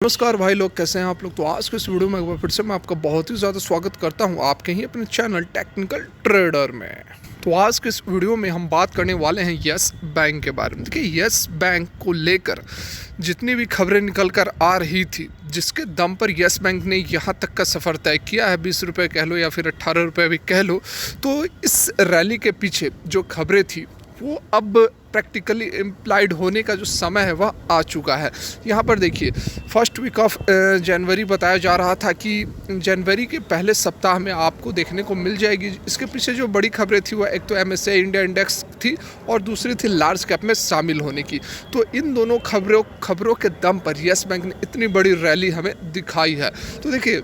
नमस्कार भाई लोग, कैसे हैं आप लोग। तो आज के इस वीडियो में एक बार फिर से मैं आपका बहुत ही ज़्यादा स्वागत करता हूं आपके ही अपने चैनल टेक्निकल ट्रेडर में। तो आज के इस वीडियो में हम बात करने वाले हैं यस बैंक के बारे में। देखिए, यस बैंक को लेकर जितनी भी खबरें निकल कर आ रही थी, जिसके दम पर यस बैंक ने यहाँ तक का सफ़र तय किया है, 20 रुपये कह लो या फिर 18 रुपये भी कह लो, तो इस रैली के पीछे जो खबरें थी वो अब प्रैक्टिकली इम्प्लाइड होने का जो समय है वह आ चुका है। यहाँ पर देखिए, फर्स्ट वीक ऑफ जनवरी बताया जा रहा था कि जनवरी के पहले सप्ताह में आपको देखने को मिल जाएगी। इसके पीछे जो बड़ी खबरें थी वह एक तो MSCI इंडिया इंडेक्स थी और दूसरी थी लार्ज कैप में शामिल होने की। तो इन दोनों खबरों के दम पर यस बैंक ने इतनी बड़ी रैली हमें दिखाई है। तो देखिए,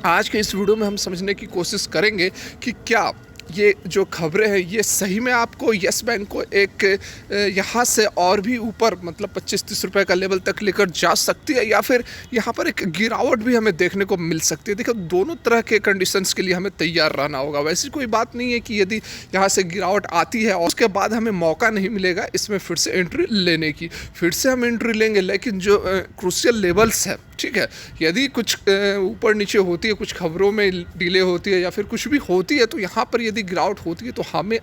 आज के इस वीडियो में हम समझने की कोशिश करेंगे कि क्या ये जो खबरें हैं ये सही में आपको यस बैंक को एक यहाँ से और भी ऊपर मतलब 25-30 रुपये का लेवल तक लेकर जा सकती है, या फिर यहाँ पर एक गिरावट भी हमें देखने को मिल सकती है। देखो, दोनों तरह के कंडीशंस के लिए हमें तैयार रहना होगा। वैसी कोई बात नहीं है कि यदि यहाँ से गिरावट आती है और उसके बाद हमें मौका नहीं मिलेगा इसमें फिर से एंट्री लेने की। फिर से हम एंट्री लेंगे, लेकिन जो क्रूशियल लेवल्स है, ठीक है, यदि कुछ ऊपर नीचे होती है, कुछ खबरों में डिले होती है या फिर कुछ भी होती है, तो यहाँ पर यदि गिरावट होती है तो हमें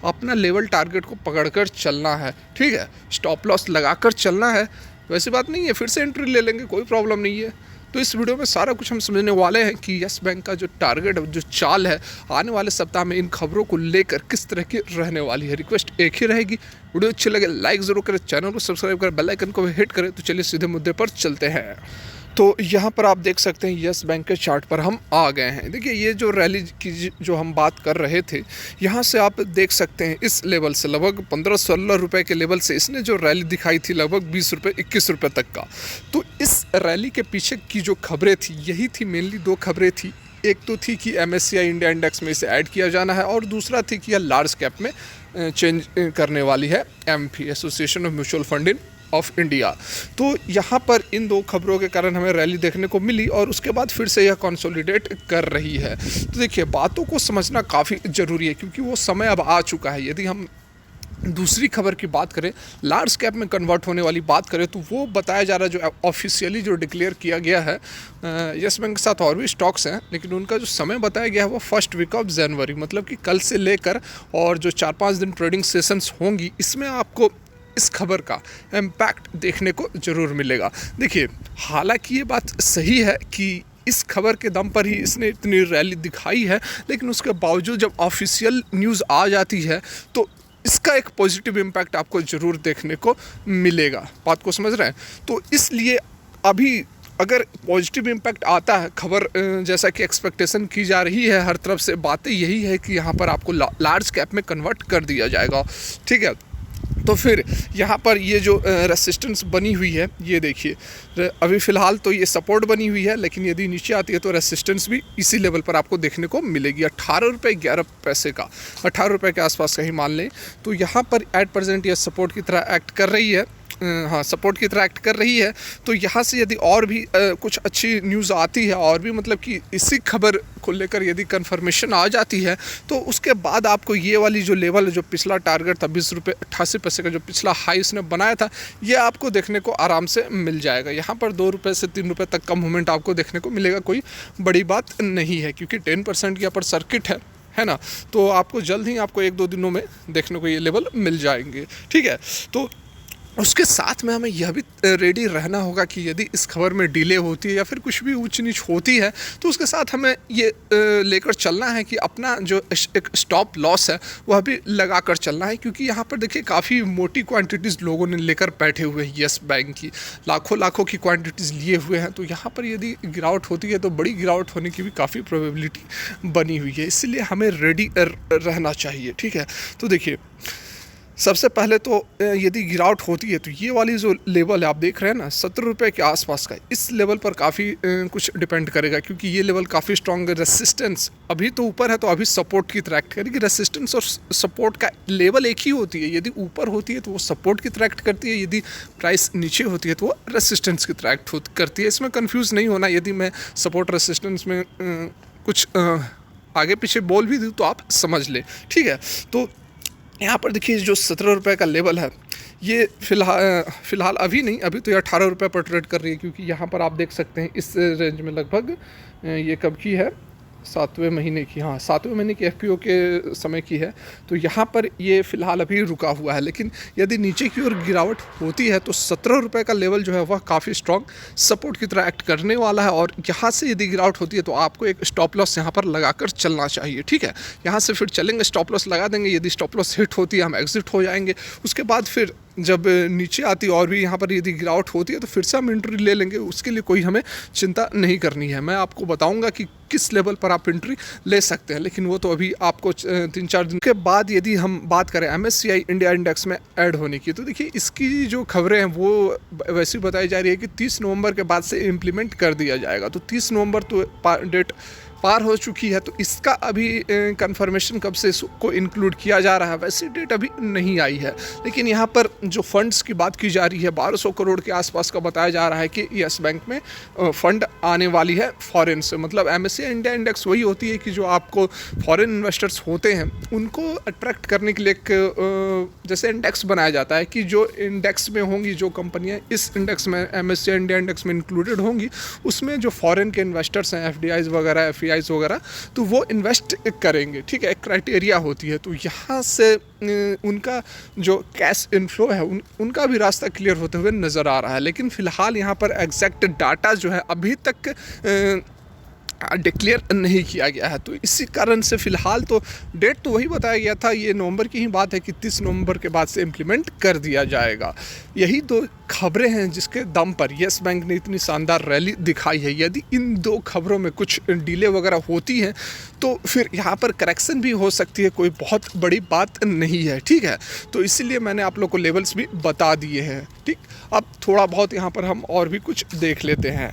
अपना लेवल टारगेट को पकड़कर चलना है, ठीक है, स्टॉप लॉस लगाकर चलना है। वैसी बात नहीं है, फिर से एंट्री ले लेंगे, कोई प्रॉब्लम नहीं है। तो इस वीडियो में सारा कुछ हम समझने वाले हैं कि यस बैंक का जो टारगेट जो चाल है आने वाले सप्ताह में इन खबरों को लेकर किस तरह की रहने वाली है। रिक्वेस्ट एक ही रहेगी, वीडियो अच्छी लगे लाइक ज़रूर करें, चैनल को सब्सक्राइब करें, बेल आइकन को भी हिट करें। तो चलिए सीधे मुद्दे पर चलते हैं। तो यहाँ पर आप देख सकते हैं यस बैंक के चार्ट पर हम आ गए हैं। देखिए, ये जो रैली की जो हम बात कर रहे थे, यहाँ से आप देख सकते हैं इस लेवल से लगभग 15-16 रुपये के लेवल से इसने जो रैली दिखाई थी लगभग 20 रुपये 21 रुपये तक का। तो इस रैली के पीछे की जो खबरें थी यही थी, मेनली दो खबरें थी। एक तो थी कि MSCI इंडिया इंडेक्स में इसे ऐड किया जाना है और दूसरा थी कि यह लार्ज कैप में चेंज करने वाली है, MP association of mutual fund in of India. तो यहाँ पर इन दो खबरों के कारण हमें रैली देखने को मिली और उसके बाद फिर से यह कंसोलिडेट कर रही है। तो देखिए, बातों को समझना काफ़ी ज़रूरी है क्योंकि वो समय अब आ चुका है। यदि हम दूसरी खबर की बात करें, लार्ज कैप में कन्वर्ट होने वाली बात करें, तो वो बताया जा रहा है जो ऑफिशियली जो डिक्लेयर किया गया है, यस बैंक के साथ और भी स्टॉक्स हैं, लेकिन उनका जो समय बताया गया है वो फर्स्ट वीक ऑफ जनवरी, मतलब कि कल से लेकर और जो 4-5 दिन ट्रेडिंग सेशंस होंगी, इसमें आपको इस खबर का इम्पैक्ट देखने को ज़रूर मिलेगा। देखिए, हालांकि ये बात सही है कि इस खबर के दम पर ही इसने इतनी रैली दिखाई है, लेकिन उसके बावजूद जब ऑफिशियल न्यूज़ आ जाती है तो इसका एक पॉजिटिव इम्पैक्ट आपको ज़रूर देखने को मिलेगा। बात को समझ रहे हैं? तो इसलिए अभी अगर पॉजिटिव इम्पैक्ट आता है, खबर जैसा कि एक्सपेक्टेशन की जा रही है, हर तरफ से बातें यही है कि यहाँ पर आपको लार्ज कैप में कन्वर्ट कर दिया जाएगा, ठीक है। तो फिर यहाँ पर ये जो रेसिस्टेंस बनी हुई है, ये देखिए, अभी फ़िलहाल तो ये सपोर्ट बनी हुई है, लेकिन यदि नीचे आती है तो रेसिस्टेंस भी इसी लेवल पर आपको देखने को मिलेगी। 18 रुपये 11 पैसे का, 18 रुपये के आसपास कहीं मान लें। तो यहाँ पर एट प्रेजेंट ये सपोर्ट की तरह एक्ट कर रही है, हाँ, सपोर्ट की तरह एक्ट कर रही है। तो यहाँ से यदि और भी कुछ अच्छी न्यूज़ आती है और भी मतलब कि इसी खबर को लेकर यदि कंफर्मेशन आ जाती है, तो उसके बाद आपको ये वाली जो लेवल है, जो पिछला टारगेट था 20 रुपये 88 पैसे का, जो पिछला हाई इसने बनाया था, ये आपको देखने को आराम से मिल जाएगा। यहाँ पर 2 रुपये से 3 रुपये तक का मूवमेंट आपको देखने को मिलेगा, कोई बड़ी बात नहीं है क्योंकि 10% की अपर सर्किट है ना। तो आपको जल्द ही आपको 1-2 दिनों में देखने को ये लेवल मिल जाएंगे, ठीक है। तो उसके साथ में हमें यह भी रेडी रहना होगा कि यदि इस खबर में डिले होती है या फिर कुछ भी ऊंच नीच होती है, तो उसके साथ हमें ये लेकर चलना है कि अपना जो एक स्टॉप लॉस है वह भी लगा कर चलना है, क्योंकि यहाँ पर देखिए काफ़ी मोटी क्वांटिटीज़ लोगों ने लेकर बैठे हुए हैं। यस बैंक की लाखों की क्वांटिटीज़ लिए हुए हैं। तो यहाँ पर यदि गिरावट होती है तो बड़ी गिरावट होने की भी काफ़ी प्रोबेबिलिटी बनी हुई है, इसलिए हमें रेडी रहना चाहिए, ठीक है। तो देखिए, सबसे पहले तो यदि गिरावट होती है तो ये वाली जो लेवल है आप देख रहे हैं ना, 17 रुपये के आसपास का, इस लेवल पर काफ़ी कुछ डिपेंड करेगा, क्योंकि ये लेवल काफ़ी स्ट्रॉन्ग है। रेसिस्टेंस अभी तो ऊपर है तो अभी सपोर्ट की तरह एक्ट करेगी। रेसिस्टेंस और सपोर्ट का लेवल एक ही होती है, यदि ऊपर होती है तो वो सपोर्ट की तरह एक्ट करती है, यदि प्राइस नीचे होती है तो वो रेसिस्टेंस की तरह एक्ट करती है। इसमें कन्फ्यूज़ नहीं होना, यदि मैं सपोर्ट रेसिस्टेंस में कुछ आगे पीछे बोल भी दूँ तो आप समझ लें, ठीक है। तो यहाँ पर देखिए, जो 17 रुपये का लेवल है, ये फ़िलहाल अभी नहीं, अभी तो ये 18 रुपये पर ट्रेड कर रही है, क्योंकि यहाँ पर आप देख सकते हैं इस रेंज में लगभग ये कब की है, 7वें महीने की, हाँ 7वें महीने की एफपीओ के समय की है। तो यहाँ पर ये फ़िलहाल अभी रुका हुआ है, लेकिन यदि नीचे की ओर गिरावट होती है तो 17 रुपये का लेवल जो है वह काफ़ी स्ट्रॉन्ग सपोर्ट की तरह एक्ट करने वाला है। और यहाँ से यदि गिरावट होती है तो आपको एक स्टॉप लॉस यहाँ पर लगाकर चलना चाहिए, ठीक है। यहाँ से फिर चलेंगे, स्टॉप लॉस लगा देंगे, यदि स्टॉप लॉस हिट होती है हम एग्जिट हो जाएंगे। उसके बाद फिर जब नीचे आती और भी यहाँ पर यदि गिरावट होती है तो फिर से हम एंट्री ले लेंगे, उसके लिए कोई हमें चिंता नहीं करनी है। मैं आपको बताऊंगा कि किस लेवल पर आप एंट्री ले सकते हैं, लेकिन वो तो अभी आपको 3-4 दिन के बाद। यदि हम बात करें MSCI इंडिया इंडेक्स में ऐड होने की, तो देखिए इसकी जो खबरें हैं वो वैसी बताई जा रही है कि 30 नवंबर के बाद से इम्प्लीमेंट कर दिया जाएगा। तो 30 नवंबर तो डेट पार हो चुकी है, तो इसका अभी कंफर्मेशन कब से इसको इंक्लूड किया जा रहा है वैसी डेट अभी नहीं आई है। लेकिन यहाँ पर जो फंड्स की बात की जा रही है 1200 करोड़ के आसपास का बताया जा रहा है कि यस बैंक में फंड आने वाली है फॉरेन से। मतलब MSCI इंडिया इंडेक्स वही होती है कि जो आपको फॉरेन इन्वेस्टर्स होते हैं उनको अट्रैक्ट करने के लिए एक जैसे इंडेक्स बनाया जाता है कि जो इंडेक्स में होंगी, जो कंपनियाँ इस इंडेक्स में MSCI इंडिया इंडेक्स में इंक्लूडेड होंगी, उसमें जो फॉरेन के इन्वेस्टर्स हैं, FDIs वगैरह, FIIs वगैरह, तो वो इन्वेस्ट करेंगे, ठीक है। एक क्राइटेरिया होती है, तो यहाँ से उनका जो कैश इनफ्लो है उनका भी रास्ता क्लियर होते हुए नज़र आ रहा है। लेकिन फ़िलहाल यहाँ पर एग्जैक्ट डाटा जो है अभी तक डिक्लेयर नहीं किया गया है। तो इसी कारण से फ़िलहाल तो डेट तो वही बताया गया था, ये नवंबर की ही बात है कि 30 नवंबर के बाद से इम्प्लीमेंट कर दिया जाएगा। यही दो खबरें हैं जिसके दम पर येस बैंक ने इतनी शानदार रैली दिखाई है। यदि इन दो खबरों में कुछ डिले वगैरह होती है तो फिर यहाँ पर करेक्शन भी हो सकती है, कोई बहुत बड़ी बात नहीं है, ठीक है। तो इसीलिए मैंने आप लोग को लेवल्स भी बता दिए हैं, ठीक। अब थोड़ा बहुत यहाँ पर हम और भी कुछ देख लेते हैं।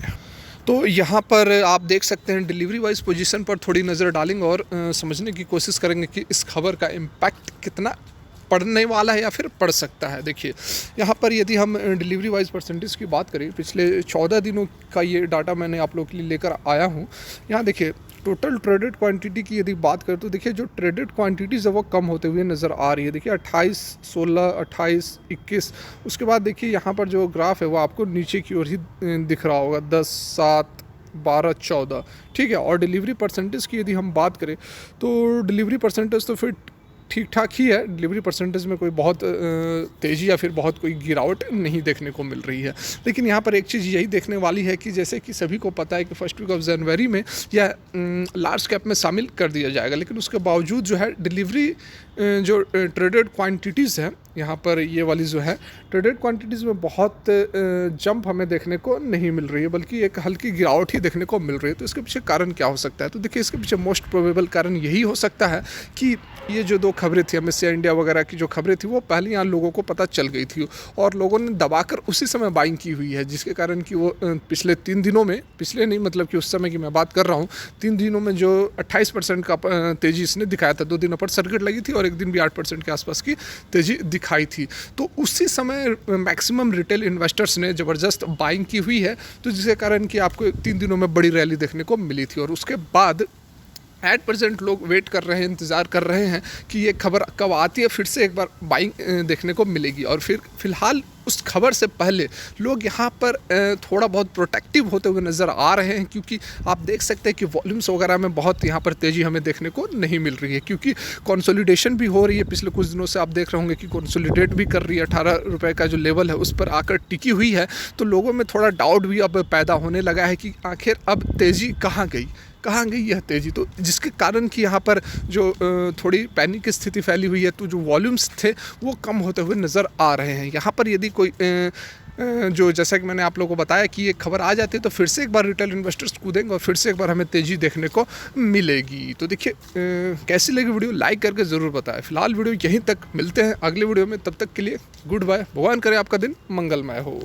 तो यहाँ पर आप देख सकते हैं डिलीवरी वाइज पोजीशन पर थोड़ी नज़र डालेंगे और समझने की कोशिश करेंगे कि इस खबर का इम्पैक्ट कितना पड़ने वाला है या फिर पड़ सकता है। देखिए यहाँ पर यदि हम डिलीवरी वाइज परसेंटेज की बात करें, पिछले 14 दिनों का ये डाटा मैंने आप लोगों के लिए लेकर आया हूँ। यहाँ देखिए टोटल ट्रेडेड क्वांटिटी की यदि बात करें तो देखिए जो ट्रेडेड क्वांटिटीज़ है वो कम होते हुए नज़र आ रही है। देखिए 28, 16, 28, 21, उसके बाद देखिए यहाँ पर जो ग्राफ है वो आपको नीचे की ओर ही दिख रहा होगा, 10, 7, 12, 14, ठीक है। और डिलीवरी परसेंटेज की यदि हम बात करें तो डिलीवरी परसेंटेज तो फिर ठीक ठाक ही है। डिलीवरी परसेंटेज में कोई बहुत तेज़ी या फिर बहुत कोई गिरावट नहीं देखने को मिल रही है। लेकिन यहाँ पर एक चीज़ यही देखने वाली है कि जैसे कि सभी को पता है कि फर्स्ट वीक ऑफ जनवरी में या लार्ज कैप में शामिल कर दिया जाएगा, लेकिन उसके बावजूद जो है डिलीवरी जो ट्रेडेड क्वांटिटीज़ हैं, यहाँ पर ये वाली जो है ट्रेडेड क्वांटिटीज़ में बहुत जंप हमें देखने को नहीं मिल रही है, बल्कि एक हल्की गिरावट ही देखने को मिल रही है। तो इसके पीछे कारण क्या हो सकता है? तो देखिए इसके पीछे मोस्ट प्रोबेबल कारण यही हो सकता है कि ये जो दो खबरें थी MSCI इंडिया वगैरह की जो खबरें थी वो पहले यहाँ लोगों को पता चल गई थी और लोगों ने दबाकर उसी समय बाइंग की हुई है, जिसके कारण कि वो पिछले 3 दिनों में, पिछले नहीं मतलब कि उस समय की मैं बात कर रहा हूँ, 3 दिनों में जो 28% का तेज़ी इसने दिखाया था, 2 दिनों पर सर्किट लगी थी और एक दिन भी 8% के आसपास की तेज़ी दिखाई थी। तो उसी समय मैक्सिमम रिटेल इन्वेस्टर्स ने ज़बरदस्त बाइंग की हुई है, तो जिसके कारण कि आपको 3 दिनों में बड़ी रैली देखने को मिली थी। और उसके बाद 8% लोग वेट कर रहे हैं, इंतज़ार कर रहे हैं कि ये खबर कब आती है, फिर से एक बार बाइंग देखने को मिलेगी। और फिर फ़िलहाल उस खबर से पहले लोग यहाँ पर थोड़ा बहुत प्रोटेक्टिव होते हुए नज़र आ रहे हैं, क्योंकि आप देख सकते हैं कि वॉल्यूम्स वगैरह में बहुत यहाँ पर तेज़ी हमें देखने को नहीं मिल रही है, क्योंकि कंसोलिडेशन भी हो रही है। पिछले कुछ दिनों से आप देख रहे होंगे कि कंसोलिडेट भी कर रही है, 18 रुपये का जो लेवल है उस पर आकर टिकी हुई है। तो लोगों में थोड़ा डाउट भी अब पैदा होने लगा है कि आखिर अब तेज़ी कहाँ गई यह तेज़ी। तो जिसके कारण कि यहाँ पर जो थोड़ी पैनिक की स्थिति फैली हुई है, तो जो वॉल्यूम्स थे वो कम होते हुए नज़र आ रहे हैं। यहाँ पर यदि कोई जो जैसा कि मैंने आप लोगों को बताया कि ये खबर आ जाती है तो फिर से एक बार रिटेल इन्वेस्टर्स कूदेंगे और फिर से एक बार हमें तेज़ी देखने को मिलेगी। तो देखिए कैसी लगी वीडियो, लाइक करके ज़रूर बताएं। फिलहाल वीडियो यहीं तक, मिलते हैं अगले वीडियो में, तब तक के लिए गुड बाय। भगवान करे आपका दिन मंगलमय हो।